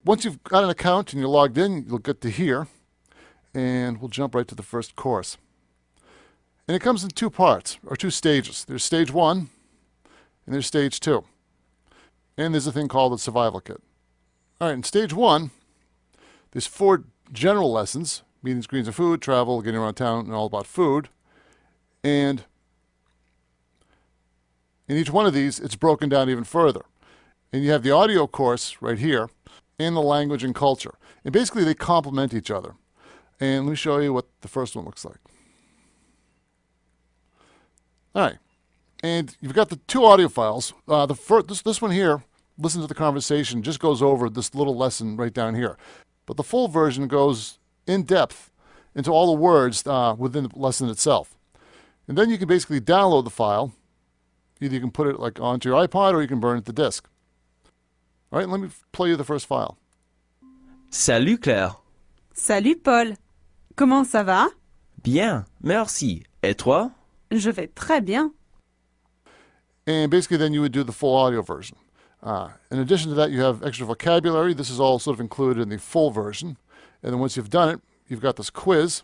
once you've got an account and you're logged in, you'll get to here, and we'll jump right to the first course. And it comes in two parts, or two stages. There's stage 1, and there's stage 2. And there's a thing called the survival kit. All right, in stage 1, there's 4 general lessons: meetings, greens, and food, travel, getting around town, and all about food. And in each one of these, it's broken down even further. And you have the audio course right here, and the language and culture. And basically, they complement each other. And let me show you what the first one looks like. All right, and you've got the 2 audio files. This one here, listen to the conversation, just goes over this little lesson right down here. But the full version goes in depth into all the words within the lesson itself. And then you can basically download the file. Either you can put it like onto your iPod or you can burn it to disk. All right, let me play you the first file. Salut Claire. Salut Paul. Comment ça va? Bien, merci. Et toi? Je vais très bien. And basically then you would do the full audio version. In addition to that, you have extra vocabulary. This is all sort of included in the full version. And then once you've done it, you've got this quiz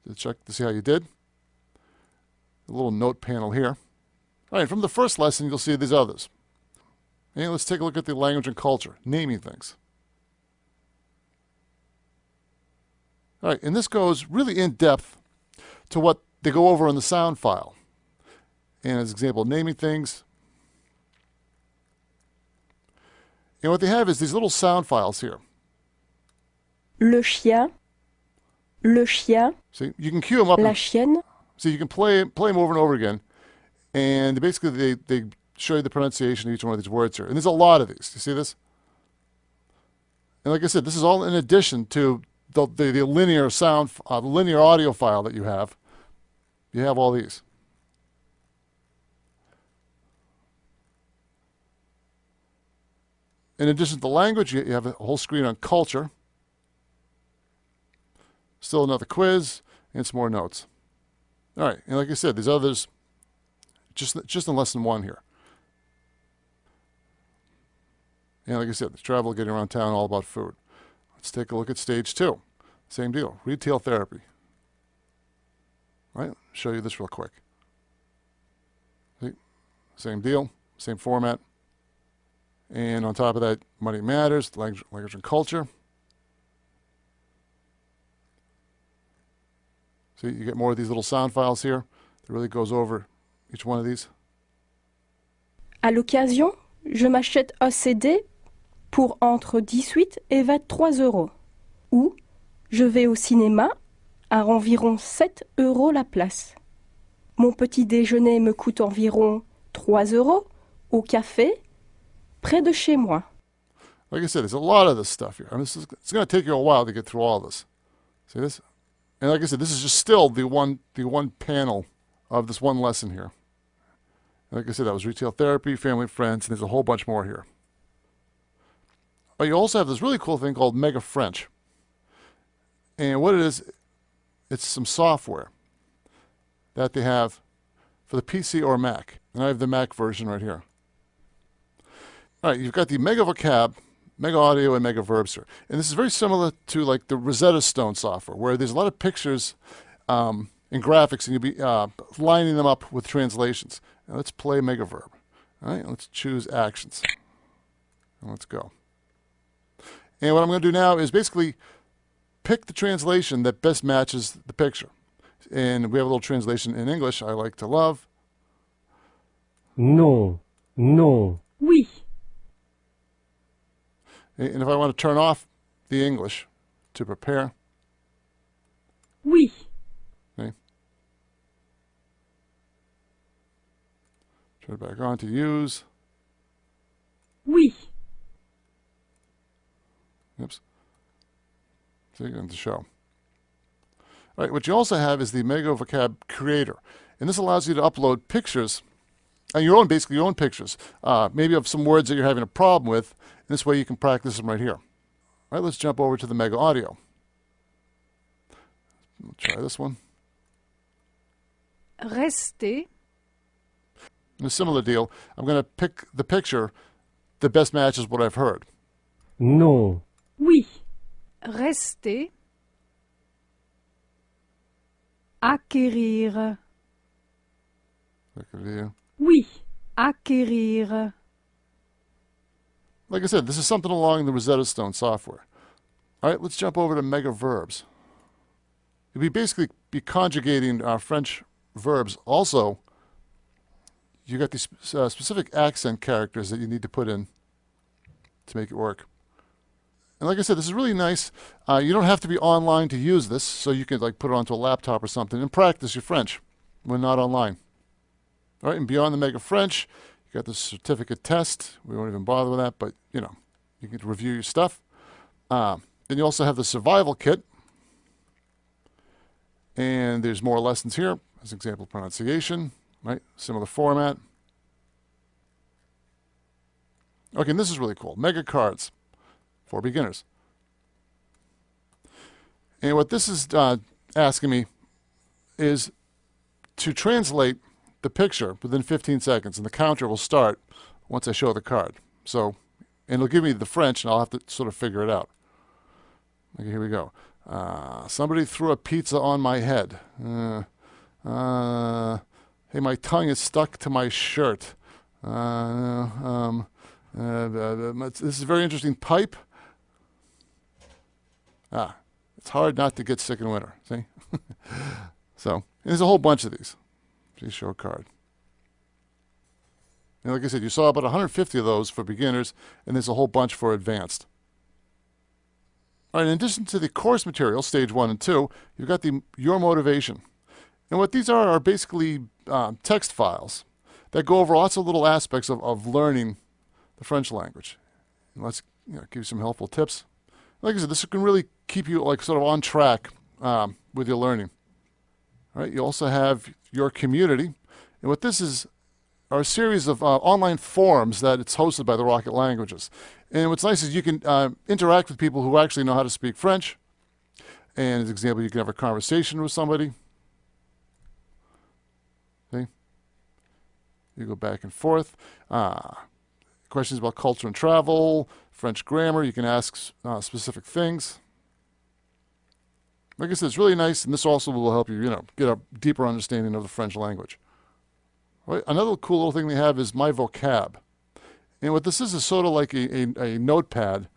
to check to see how you did. A little note panel here. All right, from the first lesson, you'll see these others. And let's take a look at the language and culture, naming things. All right, and this goes really in depth to what they go over in the sound file. And as an example, naming things. And what they have is these little sound files here. Le chien, le chien, See, you can cue them up. la chienne, So you can play them over and over again. And basically they show you the pronunciation of each one of these words here. And there's a lot of these. You see this? And like I said, this is all in addition to the linear sound, the linear audio file that you have. You have all these. In addition to the language, you have a whole screen on culture. Still another quiz and some more notes. All right, and like I said, these others, just in lesson 1 here. And like I said, the travel, getting around town, all about food. Let's take a look at stage 2. Same deal, retail therapy. All right, show you this real quick. See? Same deal, same format. And on top of that, money matters, language and culture. See, you get more of these little sound files here. It really goes over each one of these. À l'occasion, je m'achète un CD pour entre 18 et 23 euros. Ou je vais au cinéma à environ 7 euros la place. Mon petit déjeuner me coûte environ 3 euros au café près de chez moi. Like I said, there's a lot of this stuff here. I mean, it's going to take you a while to get through all this. See this? And like I said, this is just still the one panel of this one lesson here. And like I said, that was retail therapy, family and friends, and there's a whole bunch more here. But you also have this really cool thing called Mega French. And what it is, it's some software that they have for the PC or Mac. And I have the Mac version right here. All right, you've got the Mega Vocab, Mega Audio, and Mega Verbster. And this is very similar to like the Rosetta Stone software, where there's a lot of pictures and graphics, and you'll be lining them up with translations. Now let's play Mega Verb. All right, let's choose actions. And let's go. And what I'm going to do now is basically pick the translation that best matches the picture. And we have a little translation in English. I like to love. Non, non. Oui, And if I want to turn off the English to prepare, oui, okay, turn it back on to use. oui. Oops. See, and to show. All right, what you also have is the Mega Vocab Creator. And this allows you to upload pictures, and basically your own pictures, maybe of some words that you're having a problem with. And this way you can practice them right here. All right, let's jump over to the Mega Audio. We'll try this one. Rester. And a similar deal. I'm going to pick the picture that best matches what I've heard. Non, Oui. Rester. Acquérir. Look at you. Oui. Acquérir. Like I said, this is something along the Rosetta Stone software. All right, let's jump over to mega verbs. We basically be conjugating French verbs. Also, you got these specific accent characters that you need to put in to make it work. And like I said, this is really nice. You don't have to be online to use this, so you can like put it onto a laptop or something and practice your French when not online. All right, and beyond the Mega French, you got the certificate test. We won't even bother with that, but you know, you can review your stuff. Then you also have the survival kit. And there's more lessons here. As an example, pronunciation, right? Similar format. Okay, and this is really cool. Mega cards for beginners. And what this is asking me is to translate the picture within 15 seconds, and the counter will start once I show the card. So, and it'll give me the French, and I'll have to sort of figure it out. Okay, here we go. Somebody threw a pizza on my head. Hey, my tongue is stuck to my shirt. This is a very interesting pipe. It's hard not to get sick in winter. See? So, and there's a whole bunch of these. Please show a card. And like I said, you saw about 150 of those for beginners, and there's a whole bunch for advanced. All right, in addition to the course material, stage 1 and 2, you've got the Your Motivation. And what these are basically text files that go over lots of little aspects of learning the French language. And let's give you some helpful tips. Like I said, this can really keep you like sort of on track with your learning. All right, you also have Your Community. And what this is are a series of online forums that it's hosted by the Rocket Languages. And what's nice is you can interact with people who actually know how to speak French. And as an example, you can have a conversation with somebody. See? You go back and forth. Questions about culture and travel, French grammar. You can ask specific things. Like I said, it's really nice, and this also will help you, get a deeper understanding of the French language. Right? Another cool little thing they have is My Vocab. And what this is sort of like a notepad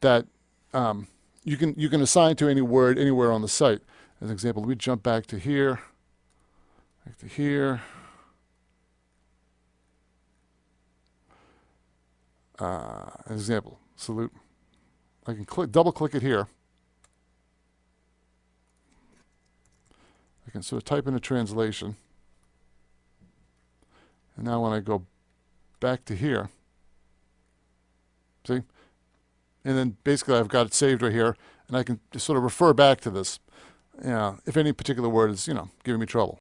that you can assign to any word anywhere on the site. As an example, we jump back to here, back to here. An example, salute. I can double click it here. I can sort of type in a translation. And now when I go back to here, see? And then basically I've got it saved right here, and I can just sort of refer back to this if any particular word is, giving me trouble.